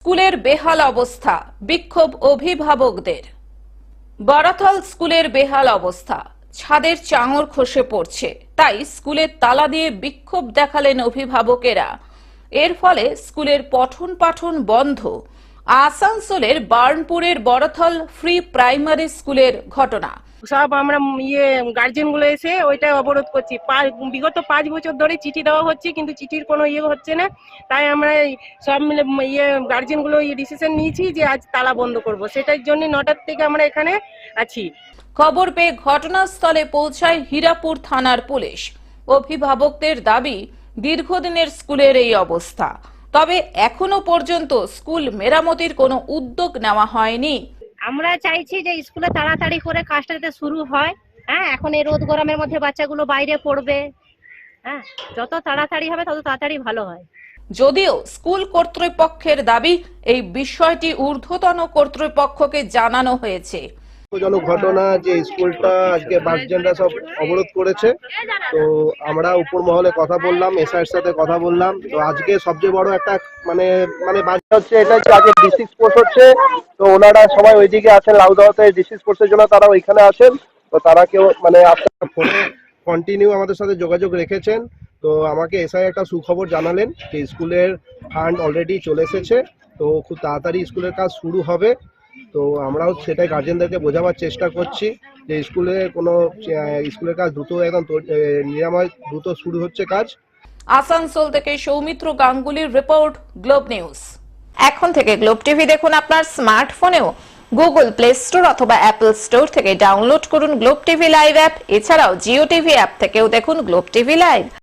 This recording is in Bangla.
স্কুলের বেহাল অবস্থা, বিক্ষোভ অভিভাবকদের। বড়াথল স্কুলের বেহাল অবস্থা, ছাদের চাঙড় খসে পড়ছে, তাই স্কুলের তালা দিয়ে বিক্ষোভ দেখালেন অভিভাবকেরা। এর ফলে স্কুলের পঠন পাঠন বন্ধ। আসানসোলের বার্নপুরের বড়াথল ফ্রি প্রাইমারি স্কুলের ঘটনা। সব আমরা গার্জেন গুলো এসে ওইটা অবরোধ করছি। বিগত 5 বছর ধরে চিঠি দেওয়া হচ্ছে, কিন্তু চিঠির কোনো হচ্ছে না। তাই আমরা সব মিলে গার্জেন গুলো ডিসিশন নিয়েছি যে আজ তালা বন্ধ করব। সেটার জন্য 9টার থেকে আমরা এখানে আছি। খবর পেয়ে ঘটনাস্থলে পৌঁছায় হীরাপুর থানার পুলিশ। অভিভাবকদের দাবি, দীর্ঘদিনের স্কুলের এই অবস্থা, তবে এখনো পর্যন্ত স্কুল মেরামতির কোনো উদ্যোগ নেওয়া হয়নি। আমরা চাইছি যে স্কুলে তাড়াতাড়ি করে কাজটা যাতে শুরু হয়। এখন এই রোদ গরমের মধ্যে বাচ্চাগুলো বাইরে পড়বে। যত তাড়াতাড়ি হবে তত তাড়াতাড়ি ভালো হয়। যদিও স্কুল কর্তৃপক্ষের দাবি, এই বিষয়টি ঊর্ধ্বতন কর্তৃপক্ষকে জানানো হয়েছে। দুঃখজনক ঘটনা যে স্কুলটা আজকে গার্জেনরা সব অবরোধ করেছে। তো আমরা উপর মহলে কথা বললাম, এসআইয়ের সাথে কথা বললাম। তো আজকে সবচেয়ে বড় একটা মানে বাজে হচ্ছে এটা যে আজকে ডিস্ট্রিক্ট স্পোর্টস হচ্ছে। তো ওনারা সবাই ওইদিকে আছেন, লাউদাওয়াতে ডিস্ট্রিক্ট স্পোর্টসের জন্য তারা ওইখানে আছেন। তো তারা কেউ আপনার ফোনে কন্টিনিউ আমাদের সাথে যোগাযোগ রেখেছেন। তো আমাকে এসআই একটা সুখবর জানালেন যে স্কুলের ফান্ড অলরেডি চলে এসেছে, তো খুব তাড়াতাড়ি স্কুলের কাজ শুরু হবে। তো আমরাও সেটাই গার্জেনদেরকে বোঝাবার চেষ্টা করছি যে স্কুলের কাজ দ্রুত একদম নিরাময় দ্রুত শুরু হচ্ছে কাজ। আসানসোল থেকে সৌমিত্র গাঙ্গুলির রিপোর্ট, গ্লোব নিউজ। এখন থেকে গ্লোব টিভি দেখুন আপনার স্মার্টফোনেও। গুগল প্লে স্টোর অথবা অ্যাপল স্টোর থেকে ডাউনলোড করুন গ্লোব টিভি লাইভ অ্যাপ। এছাড়াও জিও টিভি অ্যাপ থেকেও দেখুন গ্লোব টিভি লাইভ।